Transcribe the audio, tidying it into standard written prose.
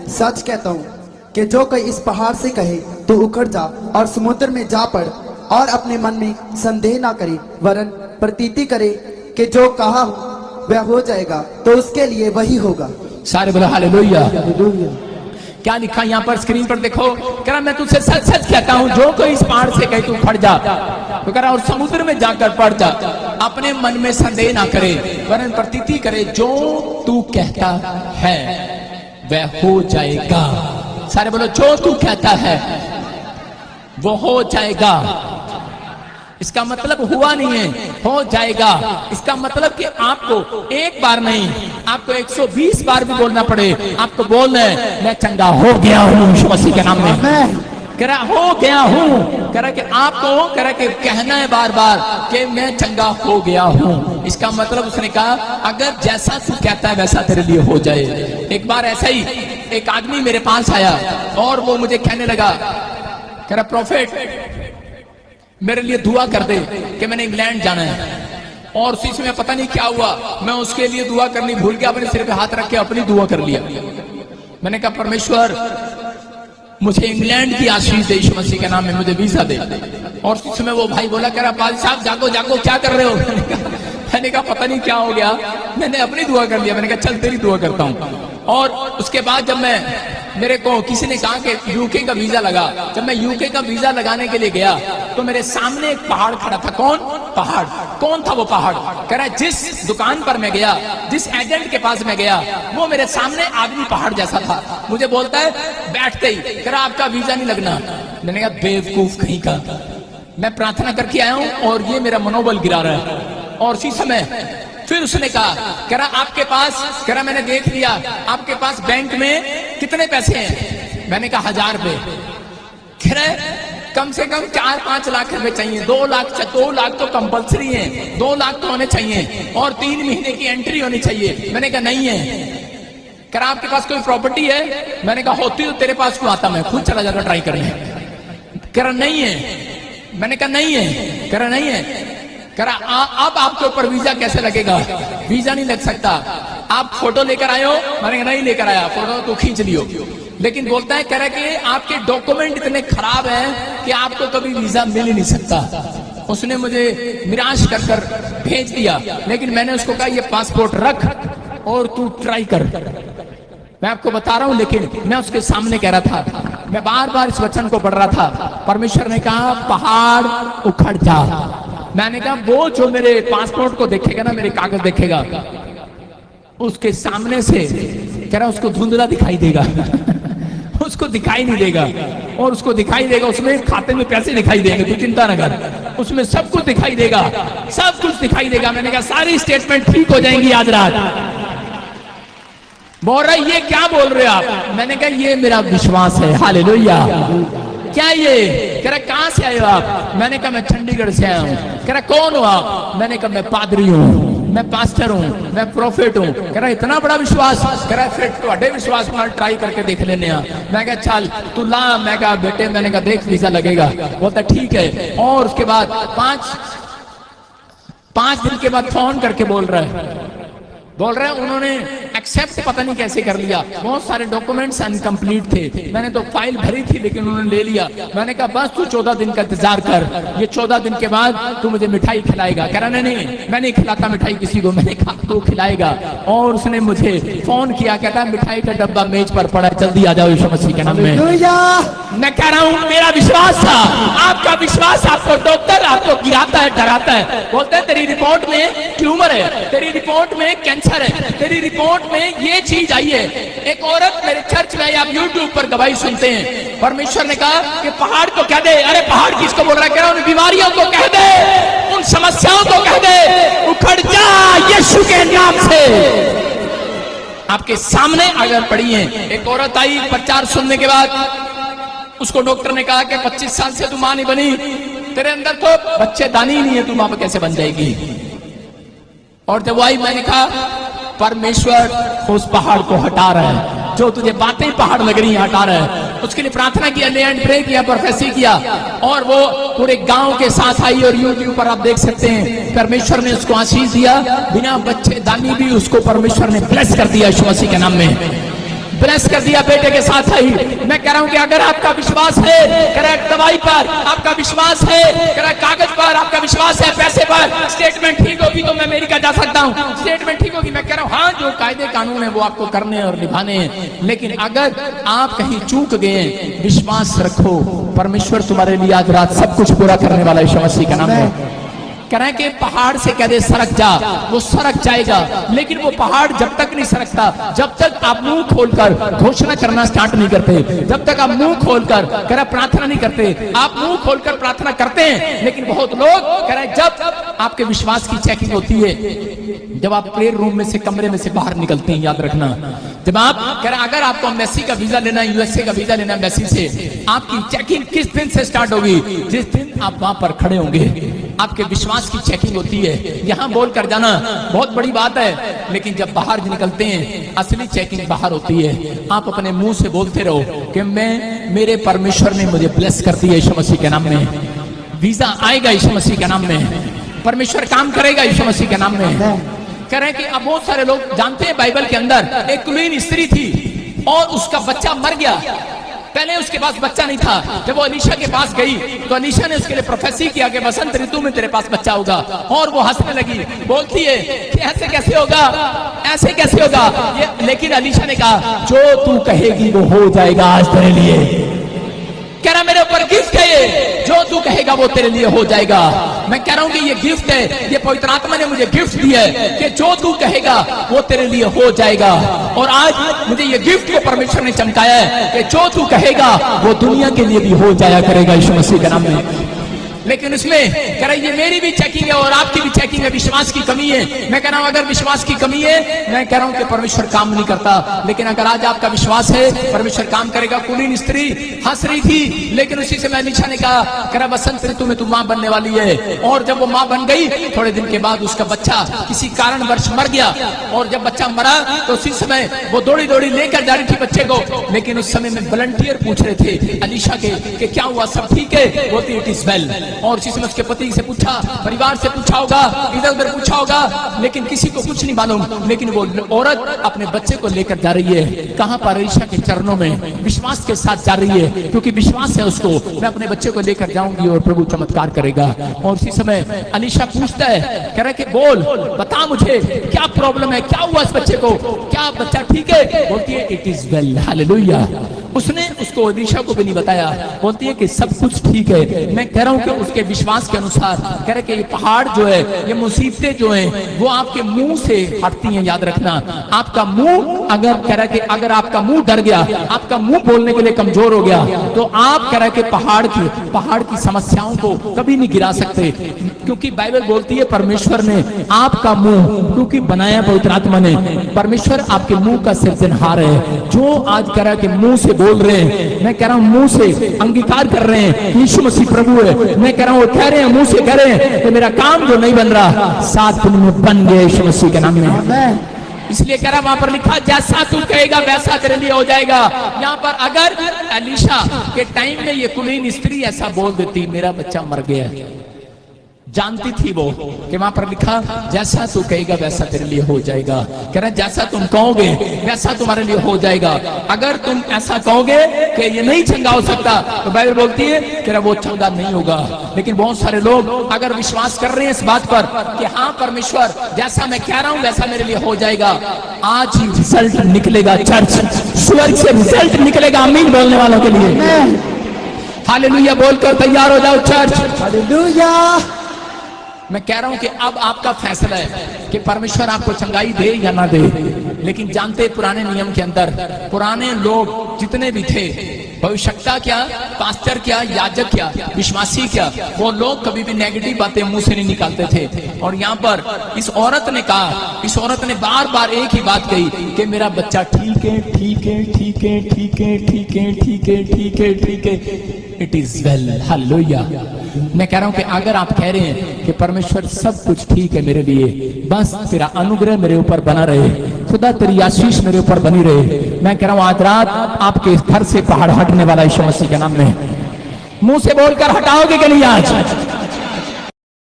सच कहता हूँ कि जो कोई इस पहाड़ से कहे तो उखड़ जा और समुद्र में जा पड़ और अपने मन में संदेह ना करे वरन प्रतीति करे कि जो कहा वह हो जाएगा तो उसके लिए वही होगा। सारे बोलो हालेलुया। क्या लिखा यहाँ पर स्क्रीन पर देखो, कह रहा मैं तुझसे सच सच कहता हूँ जो कोई इस पहाड़ से कहे तू उखड़ जा, तो कह रहा और समुद्र में जाकर पड़ जा, अपने मन में संदेह ना करे वरन प्रतीति करे जो तू कहता है वह हो जाएगा। सारे बोलो जो तू कहता है वो हो जाएगा। इसका मतलब हुआ नहीं है, हो जाएगा। इसका मतलब कि आपको एक बार नहीं, आपको 120 बार भी बोलना पड़े, आपको बोलना है मैं चंगा हो गया हूँ यीशु मसीह के नाम में। कह रहा हो गया हूँ, कह रहा कि आपको कह रहा कि कहना है बार बार कि मैं चंगा हो गया हूँ। इसका मतलब उसने कहा अगर जैसा तू कहता है वैसा तेरे लिए हो जाए। एक बार ऐसा ही एक आदमी मेरे पास आया और वो मुझे कहने लगा, कह रहा प्रॉफिट मेरे लिए दुआ कर दे कि मैंने इंग्लैंड जाना है। और उसी समय पता नहीं क्या हुआ, मैं उसके लिए दुआ करनी भूल गया, अपने सिर पे हाथ रख के अपनी दुआ कर लिया। मैंने कहा परमेश्वर मुझे इंग्लैंड की आशीष दे यीशु मसीह के नाम में, मुझे वीजा दे। और उसी समय वो भाई बोला, कह रहा पाल साहब जागो जागो क्या कर रहे हो। मैंने कहा पता नहीं क्या हो गया, मैंने अपनी दुआ कर लिया। मैंने कहा चल तेरी दुआ करता हूँ। और उसके बाद जब मेरे को किसी ने कहा कि यूके का वीजा लगा, जब मैं यूके का वीजा लगाने के लिए गया तो मेरे सामने एक पहाड़ खड़ा था। कौन पहाड़? कौन था वो पहाड़? कह रहा है जिस दुकान पर मैं गया, जिस एजेंट के पास मैं गया, वो मेरे सामने आदमी पहाड़ जैसा था। मुझे बोलता है बैठते ही, कह रहा आपका वीजा नहीं लगना। मैंने कहा बेवकूफ कहीं का, मैं प्रार्थना करके आया हूँ और ये मेरा मनोबल गिरा रहा है। और उसी समय फिर उसने कहा, कह रहा आपके पास, कह रहा मैंने देख लिया आपके पास बैंक में कितने पैसे हैं। मैंने कहा 1000 रुपए। कह रहा कम से कम 4-5 लाख रुपए चाहिए। 2 लाख तो कंपलसरी है, 2 लाख तो होने चाहिए और 3 महीने की एंट्री होनी चाहिए। मैंने कहा नहीं है। कह रहा आपके पास कोई प्रॉपर्टी है? मैंने कहा होती तो तेरे पास क्यों आता, मैं खुद चला जाता ट्राई करने। कह रहा नहीं है। मैंने कहा नहीं है। कह रहा नहीं है। कह रहा अब आपके ऊपर वीजा कैसे लगेगा? वीजा नहीं लग सकता। आप फोटो लेकर आए हो? मैंने कहा नहीं लेकर आया, फोटो तो खींच लियो। लेकिन बोलता है, कह रहा कि आपके डॉक्यूमेंट इतने खराब हैं कि आपको कभी वीजा मिल ही नहीं सकता। उसने मुझे निराश कर कर भेज दिया। लेकिन मैंने उसको कहा ये पासपोर्ट रख और तू ट्राई कर। मैं आपको बता रहा हूं, लेकिन मैं उसके सामने कह रहा था, मैं बार बार इस वचन को पढ़ रहा था। परमेश्वर ने कहा पहाड़ उखड़ जा। मैंने कहा वो जो मेरे पासपोर्ट को देखेगा ना, मेरे कागज देखेगा, उसके सामने से कह रहा उसको धुंधला दिखाई देगा। उसको दिखाई नहीं देगा। और उसको दिखाई देगा उसमें खाते में पैसे दिखाई देंगे, तू चिंता न कर, उसमें सब कुछ दिखाई देगा, सब कुछ दिखाई देगा। मैंने कहा सारी स्टेटमेंट ठीक हो जाएंगी आज रात। बोल रहा ये क्या बोल रहे हो आप? मैंने कहा ये मेरा विश्वास है। हालेलुया। क्या ये? कह रहा कहां से आए हो आप? मैंने कहा मैं चंडीगढ़ से आया हूँ। कह रहा कौन हो आप? मैंने कहा मैं पादरी हूँ, मैं पास्टर हूँ, मैं प्रॉफिट हूँ। कह रहा इतना बड़ा विश्वास? कह रहा फिर तो विश्वास में ट्राई करके देख लेने। मैं कहा चल तू ला। मैं कहा बेटे, मैंने कहा देख वीजा लगेगा। बोलता ठीक है। और उसके बाद 5 दिन के बाद फोन करके बोल रहे हैं उन्होंने एक्सेप्ट पता नहीं कैसे कर लिया। बहुत सारे डॉक्यूमेंट्स अनकंप्लीट थे। मैंने तो फाइल भरी थी लेकिन उन्होंने ले लिया। मैंने कहा बस तू 14 दिन का इंतजार कर, ये 14 दिन के बाद तू मुझे मिठाई खिलाएगा। कह रहा नहीं मैं नहीं खिलाता मिठाई किसी को। मैंने कहा तू खिलाएगा। और उसने मुझे फोन किया, कहता मिठाई का डब्बा मेज पर पड़ा, जल्दी आ जाओ यीशु मसीह के नाम में। मैं कह रहा हूँ मेरा विश्वास था, आपका विश्वास आपको डॉक्टर आपको गिराता है, डराता है। बोलते हैं तेरी रिपोर्ट में ट्यूमर है, तेरी रिपोर्ट में कैंसर है, तेरी रिपोर्ट में ये चीज आई है। एक औरत मेरे चर्च में, आप यूट्यूब पर गवाही सुनते हैं, परमेश्वर ने कहा कि पहाड़ को कह दे। अरे पहाड़ किसको बोल रहा है? कह रहा हूं बीमारियों को कह दे, उन समस्याओं को कह दे उखड़ जा यीशु के नाम से। आपके सामने अगर पड़ी है। एक औरत आई प्रचार सुनने के बाद, उसको डॉक्टर ने कहा कि 25 साल से तू मां नहीं बनी, तेरे अंदर तो बच्चेदानी ही नहीं है, तू मां कैसे बन जाएगी? और जब आई मैंने कहा परमेश्वर उस पहाड़ को हटा रहा है, जो तुझे बातें पहाड़ लग रही है हटा रहा है। उसके लिए प्रार्थना किया, ले एंड प्रे किया, प्रोफेसी किया और वो पूरे गांव के साथ आई। और यूट्यूब पर आप देख सकते हैं परमेश्वर ने उसको आशीष दिया, बिना बच्चेदानी भी उसको परमेश्वर ने ब्लेस कर दिया यीशु मसीह के नाम में। ब्लेस कर दिया बेटे के साथ ही। मैं कह रहा हूं कि अगर आपका विश्वास है, कह रहा है दवाई पर आपका विश्वास है, कह रहा है कागज पर आपका विश्वास है, पैसे पर, स्टेटमेंट ठीक होगी तो मैं अमेरिका जा सकता हूं, स्टेटमेंट ठीक होगी, मैं कह रहा हूं हाँ जो कायदे कानून है वो आपको करने और निभाने हैं। लेकिन अगर आप कहीं चूक गए, विश्वास रखो परमेश्वर तुम्हारे लिए आज रात सब कुछ पूरा करने वाला है यीशु मसीह के नाम में। कह रहे हैं कि पहाड़ से कह दे सरक जा, वो सरक जाएगा। लेकिन वो पहाड़ जब तक नहीं सरकता जब तक आप मुंह खोलकर घोषणा करना स्टार्ट नहीं करते, जब तक आप मुंह खोलकर कह रहे प्रार्थना नहीं करते। आप मुंह खोलकर प्रार्थना करते हैं, लेकिन बहुत लोग कह रहे जब आपके विश्वास की चेकिंग होती है, जब आप प्रेयर रूम में से कमरे में से बाहर निकलते हैं, याद रखना जब आप कह रहे अगर आपको एम्बेसी का वीजा लेना है, यूएसए का वीजा लेना है एम्बेसी से, आपकी चेकिंग किस दिन से स्टार्ट होगी? जिस दिन आप वहां पर खड़े होंगे, आपके विश्वास की चेकिंग होती है। यहां बोल कर जाना बहुत बड़ी बात है, लेकिन जब बाहर निकलते हैं असली चेकिंग बाहर होती है। आप अपने मुंह से बोलते रहो कि मैं, मेरे परमेश्वर ने मुझे ब्लेस कर दिया यीशु मसीह के नाम में, वीजा आएगा यीशु मसीह के नाम में, परमेश्वर काम करेगा यीशु मसीह के नाम में। कह रहे हैं कि अब बहुत सारे लोग जानते हैं बाइबल के अंदर एक कुलीन स्त्री थी और उसका बच्चा मर गया। पहले उसके पास बच्चा नहीं था। जब वो अलीशा के पास गई तो अलीशा ने उसके लिए प्रोफेसी किया कि बसंत ऋतु में तेरे पास बच्चा होगा, और वो हंसने लगी, बोलती है कि ऐसे कैसे होगा, ऐसे कैसे होगा ये। लेकिन अलीशा ने कहा जो तू कहेगी वो हो जाएगा आज तेरे लिए। कह रहा मेरे ऊपर गिफ्ट है ये, जो तू कहेगा वो तेरे लिए हो जाएगा। मैं कह रहा हूं कि ये गिफ्ट है, ये पवित्र आत्मा ने मुझे गिफ्ट दिया है कि जो तू कहेगा वो तेरे लिए हो जाएगा। और आज मुझे ये गिफ्ट को परमेश्वर ने चमकाया है कि जो तू कहेगा वो दुनिया के लिए भी हो जाया करेगा यीशु मसीह के नाम में। लेकिन इसमें कह रहा ये मेरी भी चेकिंग है और आपकी भी चेकिंग है, विश्वास की कमी है। मैं कह रहा हूं अगर विश्वास की कमी है, मैं कह रहा हूं कि परमेश्वर काम नहीं करता। लेकिन अगर आज आपका विश्वास है, परमेश्वर काम करेगा। कुलीन स्त्री हंस रही थी, लेकिन उसी समय अलीशा ने कहा कह रहा बसंत ऋतु में तू मां बनने वाली है। और जब वो मां बन गई, थोड़े दिन के बाद उसका बच्चा किसी कारणवश मर गया। और जब बच्चा मरा तो उसी समय वो दौड़ी दौड़ी लेकर जा रही थी बच्चे को। लेकिन उस समय में वॉलंटियर पूछ रहे थे अलीशा के कि क्या हुआ, सब ठीक है? बोलती इट इज वेल। और उसी समय उसके पति से पूछा, परिवार से पूछा होगा, इधर उधर पूछा होगा, लेकिन किसी को कुछ नहीं मालूम। लेकिन वो औरत अपने बच्चे को लेकर जा रही है कहां पर? अलीशा के चरणों में विश्वास के साथ जा रही है, क्योंकि विश्वास है उसको, मैं अपने बच्चे को लेकर जाऊंगी और प्रभु चमत्कार करेगा। और उसी समय अलीशा पूछता है, कह रहा है कि बोल, बता मुझे क्या प्रॉब्लम है, क्या हुआ इस बच्चे को, क्या बच्चा ठीक है? बोलती है इट इज वेल, हालेलुया। उसने उसको अलीशा को भी नहीं बताया, बोलती है कि सब कुछ ठीक है। मैं कह रहा हूं कि उसके विश्वास के अनुसार कह रहे कि ये पहाड़ जो है, ये मुसीबतें जो हैं वो आपके मुंह से हटती हैं। याद रखना, आपका मुंह अगर कह रहा कि अगर आपका मुंह डर गया, आपका मुंह बोलने के लिए कमजोर हो गया, तो आप कह रहा कि पहाड़ की समस्याओं को कभी नहीं गिरा सकते। क्योंकि बाइबल बोलती है परमेश्वर ने आपका मुंह क्योंकि बनाया पवित्र आत्मा ने, परमेश्वर आपके मुंह का सृजनहार है। जो आज कह रहा कि मुंह से बोल रहे हैं, मैं कह रहा हूं मुंह से अंगीकार कर रहे हैं यीशु मसीह प्रभु है। मैं कह रहा हूं कह रहे हैं, मुंह से कह रहे हैं कि मेरा काम जो नहीं बन रहा 7 दिन में बन गया यीशु मसीह के नाम में। इसलिए कह रहा वहां पर लिखा जैसा तू कहेगा वैसा तेरे लिए हो जाएगा। यहाँ पर अगर अलीशा के टाइम में ये कुलीन स्त्री ऐसा बोल देती मेरा बच्चा मर गया, जानती थी वो कि वहां पर लिखा जैसा तू कहेगा वैसा तेरे लिए हो जाएगा। कह रहा जैसा तुम कहोगे वैसा तुम्हारे लिए हो जाएगा। अगर तुम ऐसा कहोगे कि ये नहीं चंगा हो सकता, तो बाइबल बोलती है कह रहा वो चंगा नहीं होगा। लेकिन बहुत सारे लोग अगर विश्वास कर रहे हैं इस बात पर कि हाँ परमेश्वर जैसा मैं कह रहा हूं वैसा मेरे लिए हो जाएगा, आज ही रिजल्ट निकलेगा। चर्च स्वर्ग से रिजल्ट निकलेगा। आमीन बोलने वालों के लिए हालेलुया बोलकर तैयार हो जाओ चर्च, हालेलुया। मैं कह रहा हूं कि अब आपका फैसला है कि परमेश्वर आपको चंगाई दे या ना दे। लेकिन जानते पुराने नियम के अंदर पुराने लोग जितने भी थे, भविष्यता क्या, पास्टर क्या, याजक क्या, विश्वासी क्या, वो लोग कभी भी नेगेटिव बातें मुंह से नहीं निकालते थे। और यहाँ पर इस औरत ने कहा, इस औरत ने बार बार एक ही बात कही कि मेरा बच्चा ठीक है, ठीक है, ठीक है, ठीक है, ठीक है, ठीक है, ठीक है, ठीक है, इट इज वेल, हालेलुया। मैं कह रहा हूं कि अगर आप कह रहे हैं कि परमेश्वर सब कुछ ठीक है मेरे लिए, बस तेरा अनुग्रह मेरे ऊपर बना रहे, खुदा तेरी आशीष मेरे ऊपर बनी रहे, मैं कह रहा हूं आज रात आपके घर से पहाड़ हटने वाला यीशु मसीह के नाम में। मुंह से बोलकर हटाओगे कि नहीं आज?